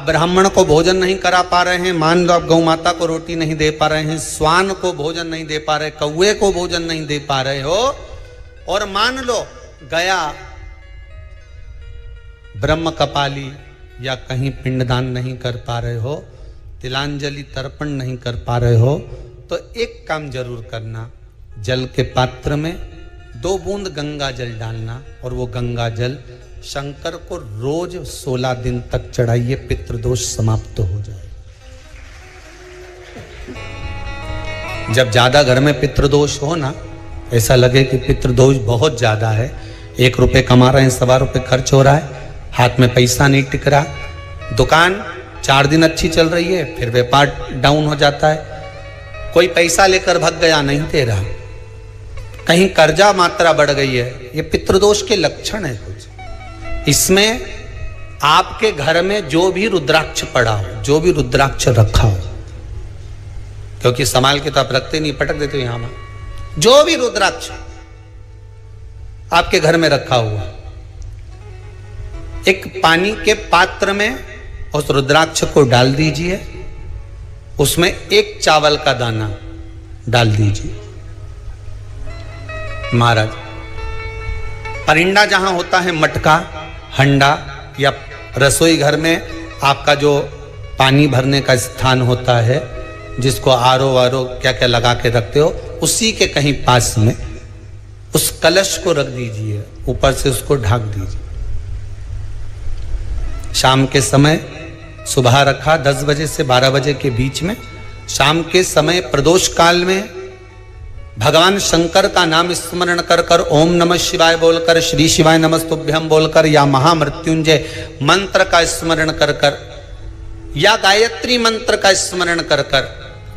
ब्राह्मण को भोजन नहीं करा पा रहे हैं, मान लो आप गौ माता को रोटी नहीं दे पा रहे हैं, स्वान को भोजन नहीं दे पा रहे, कौवे को भोजन नहीं दे पा रहे हो, और मान लो गया ब्रह्म कपाली या कहीं पिंडदान नहीं कर पा रहे हो, तिलांजलि तर्पण नहीं कर पा रहे हो, तो एक काम जरूर करना, जल के पात्र में 2 बूंद गंगा जल डालना और वो गंगा जल शंकर को रोज 16 दिन तक चढ़ाइए, पितृदोष समाप्त हो जाए। जब ज्यादा घर में पितृदोष हो ना, ऐसा लगे कि पितृदोष बहुत ज्यादा है, 1 रुपए कमा रहे हैं, 1.25 रुपए खर्च हो रहा है, हाथ में पैसा नहीं टिक रहा, दुकान 4 दिन अच्छी चल रही है, फिर व्यापार डाउन हो जाता है, कोई पैसा लेकर भाग गया, नहीं दे रहा, कहीं कर्जा मात्रा बढ़ गई है, ये पितृदोष के लक्षण है कुछ। इसमें आपके घर में जो भी रुद्राक्ष पड़ा हो, जो भी रुद्राक्ष रखा हो, क्योंकि संभाल के तो आप रखते नहीं, पटक देते हो यहां में, जो भी रुद्राक्ष आपके घर में रखा हुआ, एक पानी के पात्र में उस रुद्राक्ष को डाल दीजिए, उसमें 1 चावल का दाना डाल दीजिए। महाराज, परिंदा जहां होता है, मटका, हंडा या रसोई घर में आपका जो पानी भरने का स्थान होता है, जिसको आरो वारो क्या क्या लगा के रखते हो, उसी के कहीं पास में उस कलश को रख दीजिए, ऊपर से उसको ढक दीजिए। शाम के समय, सुबह रखा 10 बजे से 12 बजे के बीच में, शाम के समय प्रदोष काल में भगवान शंकर का नाम स्मरण कर कर, ओम नमः शिवाय बोलकर, श्री शिवाय नमस्तुभ्यम बोलकर, या महामृत्युंजय मंत्र का स्मरण कर कर, या गायत्री मंत्र का स्मरण कर कर,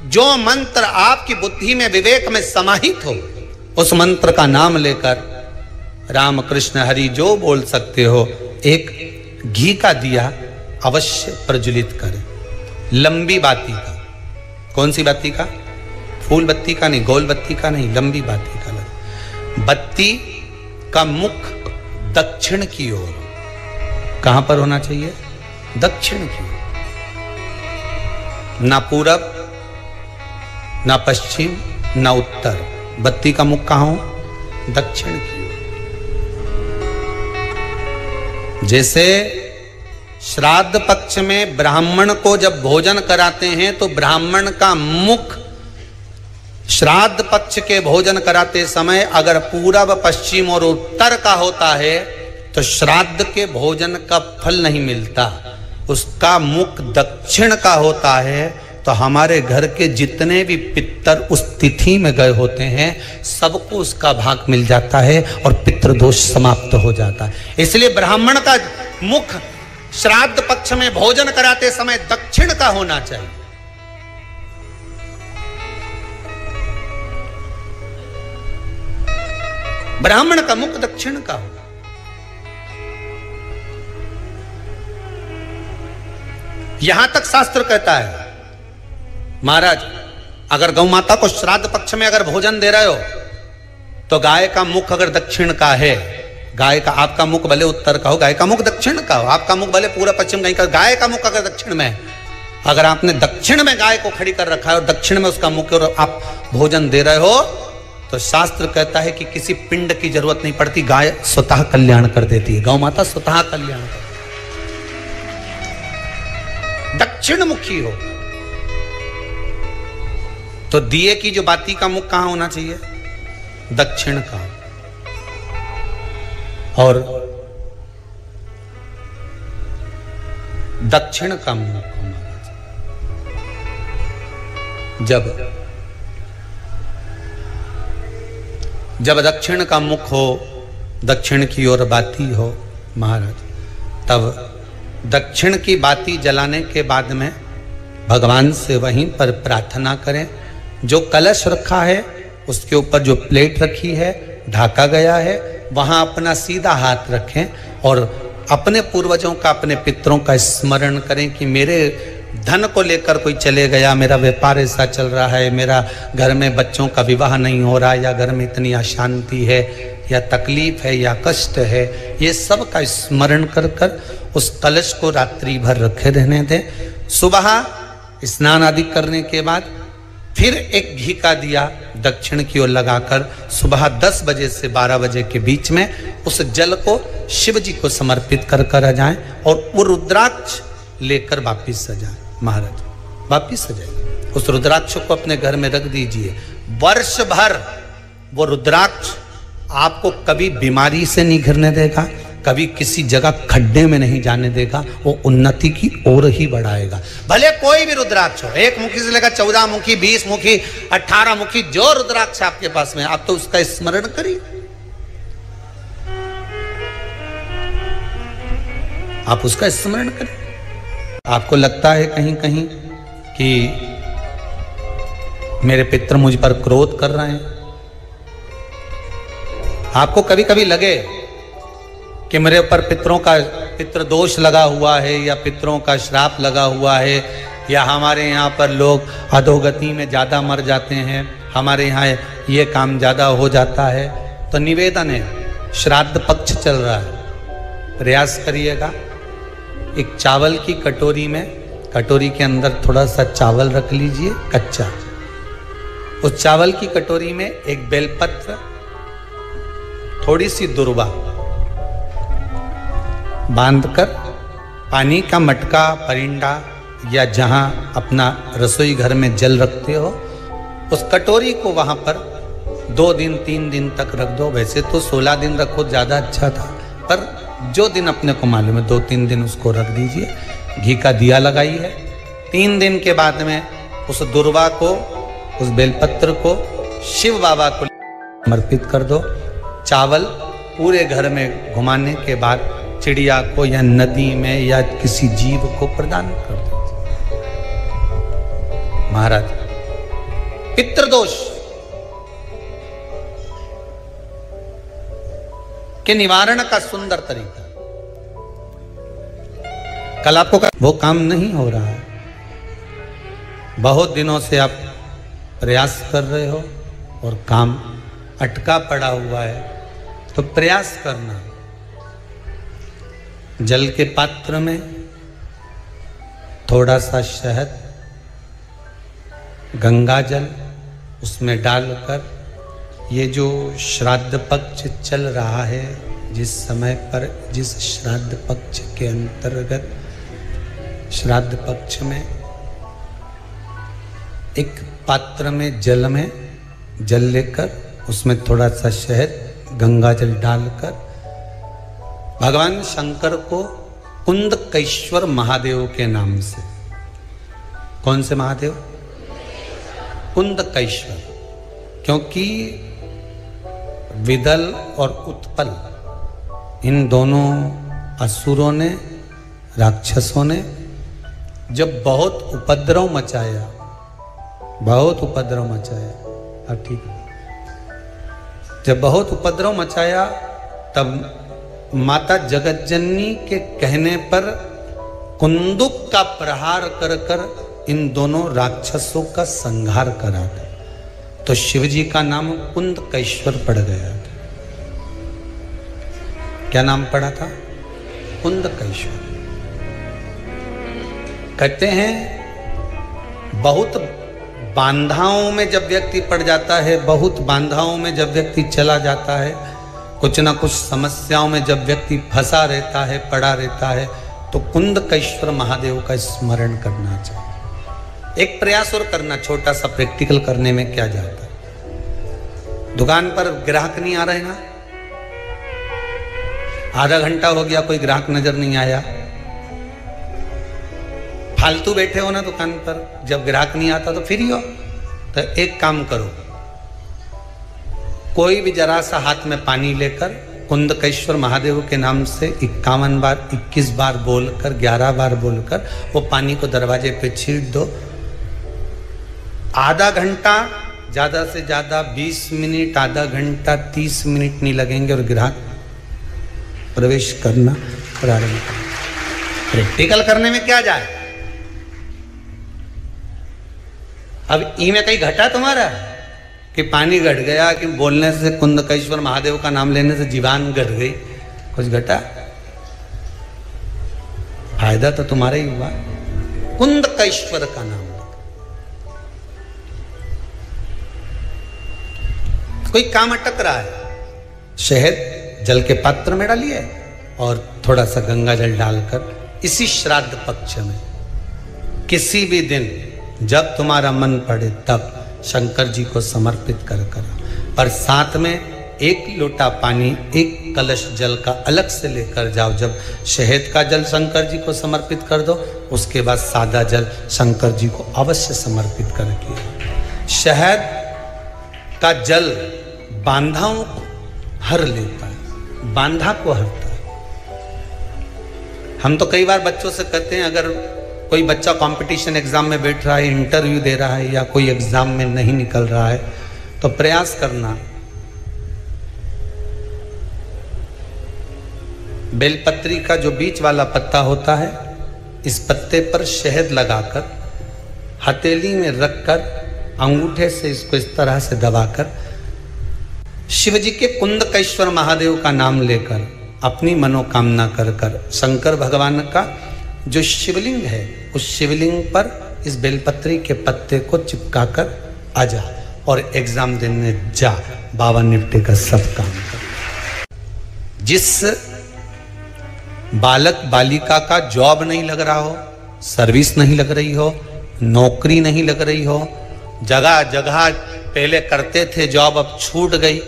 जो मंत्र आपकी बुद्धि में, विवेक में समाहित हो, उस मंत्र का नाम लेकर राम कृष्ण हरि जो बोल सकते हो, एक घी का दिया अवश्य प्रज्वलित करें, लंबी बाती का। कौन सी बाती का? फूल बत्ती का नहीं, गोल बत्ती का नहीं, लंबी बाती का लगे। बत्ती का मुख दक्षिण की ओर, कहां पर होना चाहिए? दक्षिण की ओर, ना पूरब, ना पश्चिम, ना उत्तर। बत्ती का मुख कहां हो? दक्षिण की ओर। जैसे श्राद्ध पक्ष में ब्राह्मण को जब भोजन कराते हैं तो ब्राह्मण का मुख श्राद्ध पक्ष के भोजन कराते समय अगर पूरब, पश्चिम और उत्तर का होता है तो श्राद्ध के भोजन का फल नहीं मिलता। उसका मुख दक्षिण का होता है तो हमारे घर के जितने भी पितर उस तिथि में गए होते हैं सबको उसका भाग मिल जाता है और पितृदोष समाप्त हो जाता है। इसलिए ब्राह्मण का मुख श्राद्ध पक्ष में भोजन कराते समय दक्षिण का होना चाहिए। ब्राह्मण का मुख दक्षिण का हो। यहां तक शास्त्र कहता है महाराज, अगर गौ माता को श्राद्ध पक्ष में अगर भोजन दे रहे हो तो गाय का मुख अगर दक्षिण का है, गाय का, आपका मुख भले उत्तर का हो, गाय का मुख दक्षिण का हो, आपका मुख भले पूरा पश्चिम कहीं का, गाय का मुख अगर दक्षिण में है, अगर आपने दक्षिण में गाय को खड़ी कर रखा है और दक्षिण में उसका मुख और आप भोजन दे रहे हो तो शास्त्र कहता है कि किसी पिंड की जरूरत नहीं पड़ती, गाय स्वतः कल्याण कर देती है, गौ माता स्वतः कल्याण कर। दक्षिण मुखी हो तो दिए की जो बाती का मुख कहां होना चाहिए? दक्षिण का। और दक्षिण का मुख होना चाहिए। जब दक्षिण का मुख हो, दक्षिण की ओर बाती हो महाराज, तब दक्षिण की बाती जलाने के बाद में भगवान से वहीं पर प्रार्थना करें। जो कलश रखा है उसके ऊपर जो प्लेट रखी है, ढाका गया है, वहां अपना सीधा हाथ रखें और अपने पूर्वजों का, अपने पितरों का स्मरण करें कि मेरे धन को लेकर कोई चले गया, मेरा व्यापार ऐसा चल रहा है, मेरा घर में बच्चों का विवाह नहीं हो रहा, या घर में इतनी अशांति है, या तकलीफ है या कष्ट है, ये सब का स्मरण कर कर उस कलश को रात्रि भर रखे रहने दें। सुबह स्नान आदि करने के बाद फिर एक घी का दिया दक्षिण की ओर लगाकर सुबह 10 बजे से 12 बजे के बीच में उस जल को शिव जी को समर्पित कर कर आ जाएं और वो रुद्राक्ष लेकर वापिस आ जाए। महाराज वापिस आ जाए, उस रुद्राक्ष को अपने घर में रख दीजिए। वर्ष भर वो रुद्राक्ष आपको कभी बीमारी से नहीं घिरने देगा, कभी किसी जगह खड्डे में नहीं जाने देगा, वो उन्नति की ओर ही बढ़ाएगा। भले कोई भी रुद्राक्ष हो, 1 मुखी से लेकर 14 मुखी, 20 मुखी, 18 मुखी, जो रुद्राक्ष आपके पास में, आप तो उसका स्मरण करिए। आप उसका स्मरण करिए। आपको लगता है कहीं कहीं कि मेरे पितर मुझ पर क्रोध कर रहे हैं, आपको कभी कभी लगे कि मेरे ऊपर पितृ दोष लगा हुआ है या पितरों का श्राप लगा हुआ है, या हमारे यहाँ पर लोग अधोगति में ज़्यादा मर जाते हैं, हमारे यहाँ ये काम ज़्यादा हो जाता है, तो निवेदन है, श्राद्ध पक्ष चल रहा है, प्रयास करिएगा। एक चावल की कटोरी में, कटोरी के अंदर थोड़ा सा चावल रख लीजिए कच्चा, उस चावल की कटोरी में एक बेलपत्र, थोड़ी सी दुर्वा बांधकर पानी का मटका, परिंडा या जहां अपना रसोई घर में जल रखते हो, उस कटोरी को वहां पर 2 दिन 3 दिन तक रख दो। वैसे तो 16 दिन रखो ज़्यादा अच्छा था, पर जो दिन अपने को मालूम है 2-3 दिन उसको रख दीजिए। घी का दिया लगाइए। 3 दिन के बाद में उस दुर्वा को, उस बेलपत्र को शिव बाबा को समर्पित कर दो। चावल पूरे घर में घुमाने के बाद चिड़िया को या नदी में या किसी जीव को प्रदान कर दो। महाराज पितृदोष के निवारण का सुंदर तरीका। कल आपको वो काम नहीं हो रहा है, बहुत दिनों से आप प्रयास कर रहे हो और काम अटका पड़ा हुआ है, तो प्रयास करना। जल के पात्र में थोड़ा सा शहद, गंगा जल उसमें डालकर, ये जो श्राद्ध पक्ष चल रहा है, जिस समय पर, जिस श्राद्ध पक्ष के अंतर्गत, श्राद्ध पक्ष में एक पात्र में जल लेकर उसमें थोड़ा सा शहद, गंगा जल डालकर भगवान शंकर को कुंदकेश्वर महादेव के नाम से, कौन से महादेव? कुंदकेश्वर, क्योंकि विदल और उत्पल इन दोनों असुरों ने, राक्षसों ने जब बहुत उपद्रव मचाया, अब ठीक है, जब बहुत उपद्रव मचाया तब माता जगतजननी के कहने पर कुंदुक का प्रहार कर कर इन दोनों राक्षसों का संहार करा था। तो शिवजी का नाम कुंदकेश्वर पड़ गया था। क्या नाम पड़ा था? कुंदकेश्वर। कहते हैं बहुत बांधाओं में जब व्यक्ति पड़ जाता है, बहुत बांधाओं में जब व्यक्ति चला जाता है, कुछ ना कुछ समस्याओं में जब व्यक्ति फंसा रहता है, पड़ा रहता है, तो कुंदकेश्वर महादेव का स्मरण करना चाहिए। एक प्रयास और करना, छोटा सा प्रैक्टिकल करने में क्या जाता है। दुकान पर ग्राहक नहीं आ रहे ना, आधा घंटा हो गया, कोई ग्राहक नजर नहीं आया, फालतू बैठे हो ना दुकान पर, जब ग्राहक नहीं आता तो फ्री हो, तो एक काम करो, कोई भी जरा सा हाथ में पानी लेकर कुंदकेश्वर महादेव के नाम से 51 बार, 21 बार बोलकर, 11 बार बोलकर वो पानी को दरवाजे पे छीट दो। आधा घंटा, ज़्यादा से ज़्यादा 20 मिनट, आधा घंटा 30 मिनट नहीं लगेंगे और ग्राहक प्रवेश करना प्रारंभ करें। प्रैक्टिकल करने में क्या जाए। अब ई में कहीं घटा तुम्हारा कि पानी घट गया, कि बोलने से कुंदकेश्वर महादेव का नाम लेने से जीवान घट गई, कुछ घटा? फायदा तो तुम्हारा ही हुआ। कुंदकेश्वर का नाम, कोई काम अटक रहा है, शहद जल के पात्र में डालिए और थोड़ा सा गंगा जल डालकर इसी श्राद्ध पक्ष में किसी भी दिन जब तुम्हारा मन पड़े तब शंकर जी को समर्पित कर पर साथ में एक लोटा पानी, एक कलश जल का अलग से लेकर जाओ। जब शहद का जल शंकर जी को समर्पित कर दो, उसके बाद सादा जल शंकर जी को अवश्य समर्पित करके। शहद का जल बांधाओं को हर लेता है, बांधा को हरता है। हम तो कई बार बच्चों से कहते हैं, अगर कोई बच्चा कंपटीशन एग्जाम में बैठ रहा है, इंटरव्यू दे रहा है या कोई एग्जाम में नहीं निकल रहा है, तो प्रयास करना बेलपत्री का जो बीच वाला पत्ता होता है, इस पत्ते पर शहद लगाकर हथेली में रखकर अंगूठे से इसको इस तरह से दबाकर शिव जी के कुंदकेश्वर महादेव का नाम लेकर अपनी मनोकामना कर शंकर भगवान का जो शिवलिंग है, उस शिवलिंग पर इस बेलपत्री के पत्ते को चिपकाकर आ जा और एग्जाम देने जा, बाबा निपटे का सब काम कर। जिस बालक बालिका का जॉब नहीं लग रहा हो, सर्विस नहीं लग रही हो, नौकरी नहीं लग रही हो, जगह जगह पहले करते थे जॉब, अब छूट गई,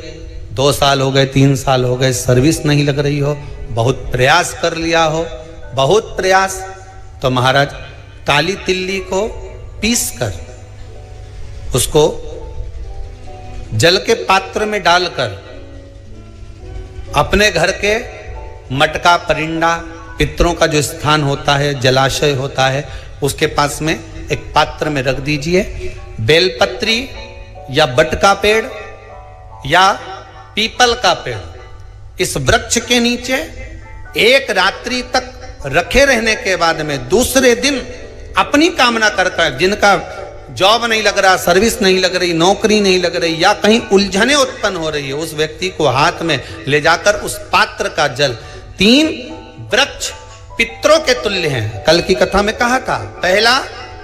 2 साल हो गए, 3 साल हो गए, सर्विस नहीं लग रही हो, बहुत प्रयास कर लिया हो, बहुत प्रयास, तो महाराज काली तिल्ली को पीस कर उसको जल के पात्र में डालकर अपने घर के मटका परिंडा, पितरों का जो स्थान होता है, जलाशय होता है, उसके पास में एक पात्र में रख दीजिए। बेलपत्री या बट का पेड़ या पीपल का पेड़, इस वृक्ष के नीचे एक रात्रि तक रखे रहने के बाद में दूसरे दिन अपनी कामना कर, जिनका जॉब नहीं लग रहा, सर्विस नहीं लग रही, नौकरी नहीं लग रही या कहीं उलझने उत्पन्न हो रही है, उस व्यक्ति को हाथ में ले जाकर उस पात्र का जल, 3 वृक्ष पितरों के तुल्य हैं, कल की कथा में कहा था, पहला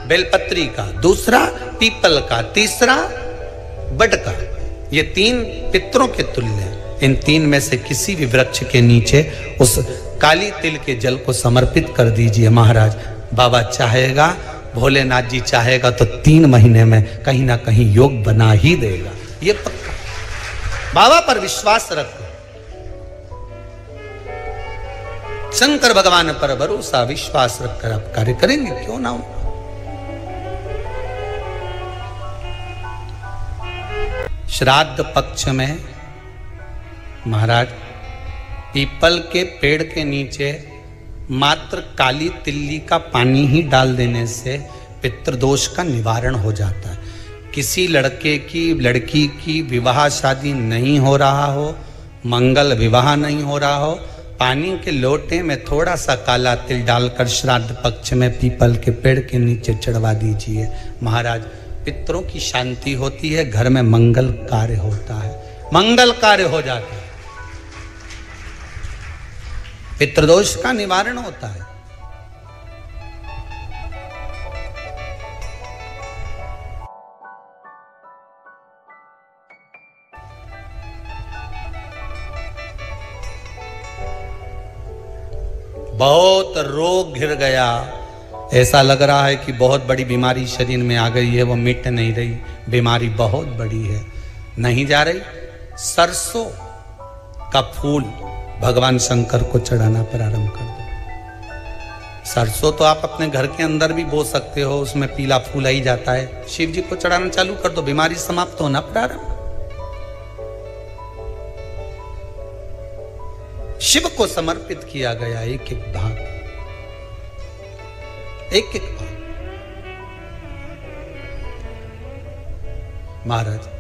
बेलपत्री का, दूसरा पीपल का, तीसरा बट का, ये 3 पितरों के तुल्य हैं। इन 3 में से किसी भी वृक्ष के नीचे उस काली तिल के जल को समर्पित कर दीजिए। महाराज बाबा चाहेगा, भोलेनाथ जी चाहेगा तो 3 महीने में कहीं ना कहीं योग बना ही देगा, ये पक्का। बाबा पर विश्वास रखो, शंकर भगवान पर भरोसा विश्वास रखकर आप कार्य करेंगे, क्यों ना हो। श्राद्ध पक्ष में महाराज पीपल के पेड़ के नीचे मात्र काली तिल्ली का पानी ही डाल देने से पितृदोष का निवारण हो जाता है। किसी लड़के की लड़की की विवाह शादी नहीं हो रहा हो, मंगल विवाह नहीं हो रहा हो, पानी के लोटे में थोड़ा सा काला तिल डालकर श्राद्ध पक्ष में पीपल के पेड़ के नीचे चढ़वा दीजिए। महाराज पितरों की शांति होती है, घर में मंगल कार्य होता है, मंगल कार्य हो जाता है, पितृदोष का निवारण होता है। बहुत रोग घिर गया, ऐसा लग रहा है कि बहुत बड़ी बीमारी शरीर में आ गई है, वो मिट नहीं रही, बीमारी बहुत बड़ी है, नहीं जा रही। सरसों का फूल भगवान शंकर को चढ़ाना प्रारंभ कर दो। सरसों तो आप अपने घर के अंदर भी बो सकते हो, उसमें पीला फूल ही जाता है, शिव जी को चढ़ाना चालू कर दो, बीमारी समाप्त होना प्रारंभ। शिव को समर्पित किया गया एक एक भाग, एक एक भाग। महाराज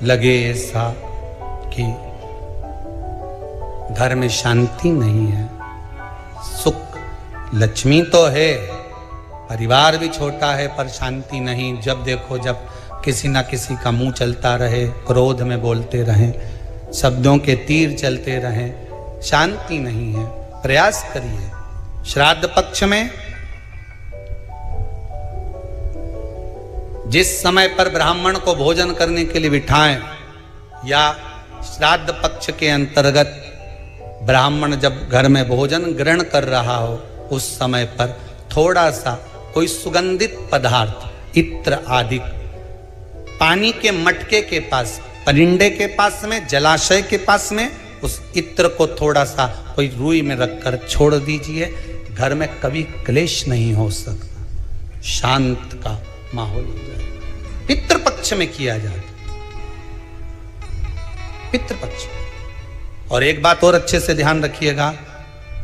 लगे ऐसा कि घर में शांति नहीं है, सुख लक्ष्मी तो है परिवार भी छोटा है पर शांति नहीं, जब देखो जब किसी ना किसी का मुंह चलता रहे, क्रोध में बोलते रहें, शब्दों के तीर चलते रहें, शांति नहीं है। प्रयास करिए। श्राद्ध पक्ष में जिस समय पर ब्राह्मण को भोजन करने के लिए बिठाएं या श्राद्ध पक्ष के अंतर्गत ब्राह्मण जब घर में भोजन ग्रहण कर रहा हो, उस समय पर थोड़ा सा कोई सुगंधित पदार्थ, इत्र आदि, पानी के मटके के पास, परिंडे के पास में, जलाशय के पास में उस इत्र को थोड़ा सा कोई रुई में रखकर छोड़ दीजिए। घर में कभी क्लेश नहीं हो सकता, शांत का माहौल हो जाए। पितृपक्ष में किया जाए, पितृपक्ष। और एक बात और अच्छे से ध्यान रखिएगा,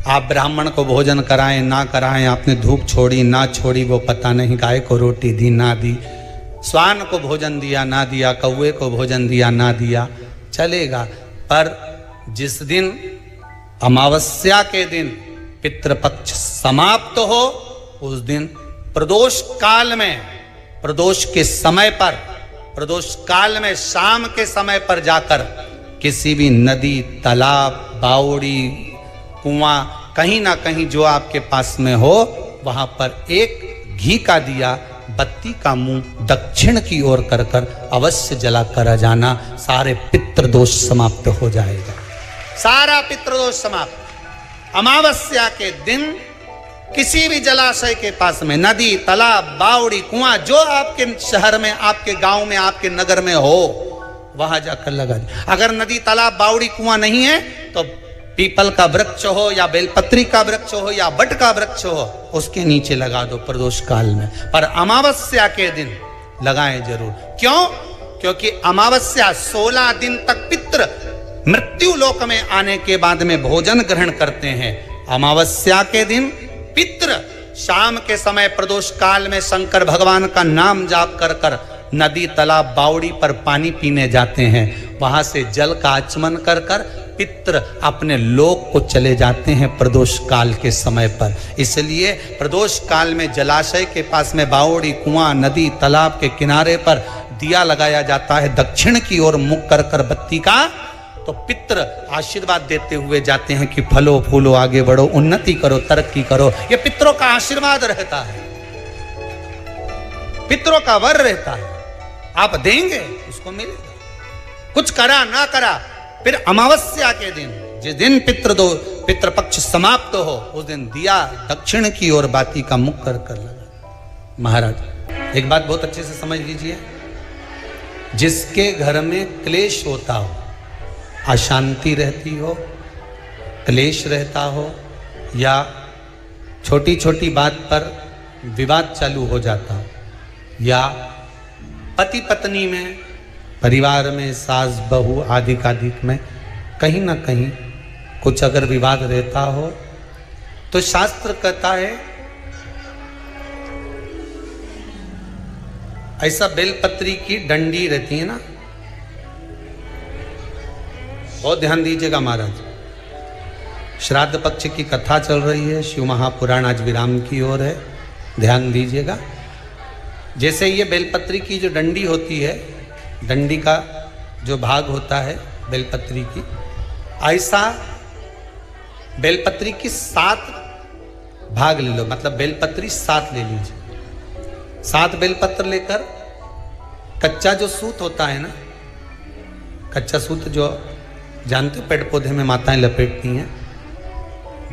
आप ब्राह्मण को भोजन कराएं ना कराएं, आपने धूप छोड़ी ना छोड़ी वो पता नहीं, गाय को रोटी दी ना दी, स्वान को भोजन दिया ना दिया, कौवे को भोजन दिया ना दिया, चलेगा। पर जिस दिन अमावस्या के दिन पितृपक्ष समाप्त हो, उस दिन प्रदोष काल में, प्रदोष के समय पर, प्रदोष काल में शाम के समय पर जाकर किसी भी नदी, तालाब, बावड़ी, कुआं, कहीं ना कहीं जो आपके पास में हो, वहां पर एक घी का दिया, बत्ती का मुंह दक्षिण की ओर कर कर अवश्य जला कर जाना। सारे पितृदोष समाप्त हो जाएगा, सारा पितृदोष समाप्त। अमावस्या के दिन किसी भी जलाशय के पास में, नदी, तालाब, बावड़ी, कुआं, जो आपके शहर में, आपके गांव में, आपके नगर में हो, वहां जाकर लगा दे। अगर नदी, तालाब, बावड़ी, कुआं नहीं है तो पीपल का वृक्ष हो या बेलपत्री का वृक्ष हो या बट का वृक्ष हो, उसके नीचे लगा दो प्रदोष काल में। पर अमावस्या के दिन लगाएं जरूर। क्यों? क्योंकि अमावस्या 16 दिन तक पितृ मृत्यु लोक में आने के बाद में भोजन ग्रहण करते हैं। अमावस्या के दिन पितृ शाम के समय प्रदोष काल में शंकर भगवान का नाम जाप कर कर नदी, तालाब, बावड़ी पर पानी पीने जाते हैं। वहां से जल का आचमन कर कर पितृ अपने लोक को चले जाते हैं प्रदोष काल के समय पर। इसलिए प्रदोष काल में जलाशय के पास में, बावड़ी, कुआं, नदी, तालाब के किनारे पर दिया लगाया जाता है दक्षिण की ओर मुख कर कर बत्ती का। तो पितृ आशीर्वाद देते हुए जाते हैं कि फलो फूलो, आगे बढ़ो, उन्नति करो, तरक्की करो। ये पितरों का आशीर्वाद रहता है, पितरों का वर रहता है। आप देंगे उसको मिलेगा, कुछ करा ना करा। फिर अमावस्या के दिन, जिस दिन पितृपक्ष समाप्त हो, उस दिन दिया दक्षिण की ओर बाती का मुख कर कर लगा। महाराज एक बात बहुत अच्छे से समझ लीजिए, जिसके घर में क्लेश होता हो, अशांति रहती हो, क्लेश रहता हो, या छोटी छोटी बात पर विवाद चालू हो जाता हो, या पति पत्नी में, परिवार में, सास बहू आदि कादिक में कहीं ना कहीं कुछ अगर विवाद रहता हो, तो शास्त्र कहता है ऐसा बेलपत्री की डंडी रहती है ना, बहुत ध्यान दीजिएगा महाराज। श्राद्ध पक्ष की कथा चल रही है, शिव महापुराण आज विराम की ओर है, ध्यान दीजिएगा। जैसे ये बेलपत्री की जो डंडी होती है, डंडी का जो भाग होता है बेलपत्री की, ऐसा बेलपत्री की 7 भाग ले लो, मतलब बेलपत्री 7 ले लीजिए। 7 बेलपत्र लेकर कच्चा जो सूत होता है ना, कच्चा सूत जो जानते हो पेड़ पौधे में माताएं लपेटती हैं,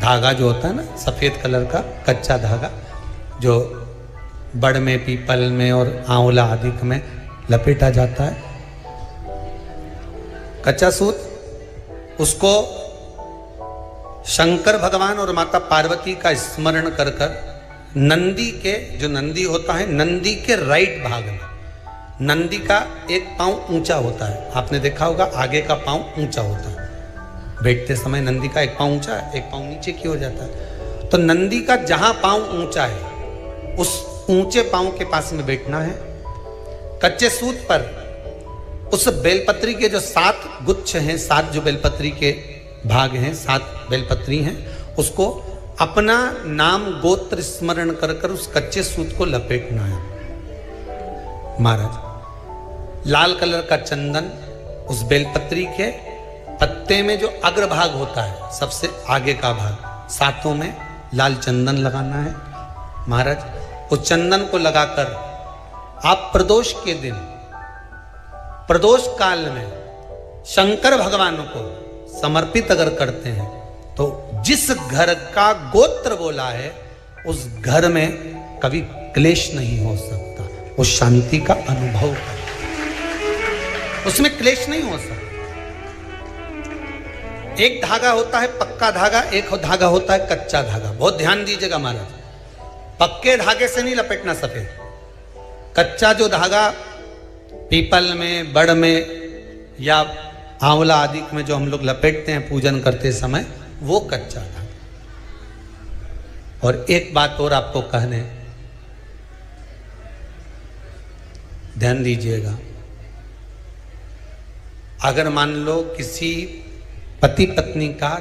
धागा जो होता है ना सफेद कलर का कच्चा धागा, जो बड़ में, पीपल में और आंवला आदि में लपेटा जाता है, कच्चा सूत, उसको शंकर भगवान और माता पार्वती का स्मरण कर कर नंदी के, जो नंदी होता है, नंदी के राइट भाग में, नंदी का एक पांव ऊंचा होता है, आपने देखा होगा आगे का पांव ऊंचा होता है, बैठते समय नंदी का एक पांव ऊंचा है, एक पांव नीचे की हो जाता है। तो नंदी का जहां पांव ऊंचा है, उस ऊंचे पांव के पास में बैठना है। कच्चे सूत पर उस बेलपत्री के जो 7 गुच्छ हैं, 7 जो बेलपत्री के भाग हैं, 7 बेलपत्री हैं, उसको अपना नाम गोत्र स्मरण कर कर उस कच्चे सूत को लपेटना है। महाराज लाल कलर का चंदन उस बेलपत्री के पत्ते में जो अग्रभाग होता है, सबसे आगे का भाग, सातों में लाल चंदन लगाना है। महाराज उस चंदन को लगाकर आप प्रदोष के दिन, प्रदोष काल में शंकर भगवान को समर्पित अगर करते हैं तो जिस घर का गोत्र बोला है उस घर में कभी क्लेश नहीं हो सकता, वो शांति का अनुभव कर, उसमें क्लेश नहीं हो सकता। एक धागा होता है पक्का धागा, एक धागा होता है कच्चा धागा। बहुत ध्यान दीजिएगा महाराज, पक्के धागे से नहीं लपेटना सफेद, कच्चा जो धागा पीपल में, बड़ में या आंवला आदि में जो हम लोग लपेटते हैं पूजन करते समय, वो कच्चा धागा। और एक बात और आपको कहने, ध्यान दीजिएगा, अगर मान लो किसी पति पत्नी का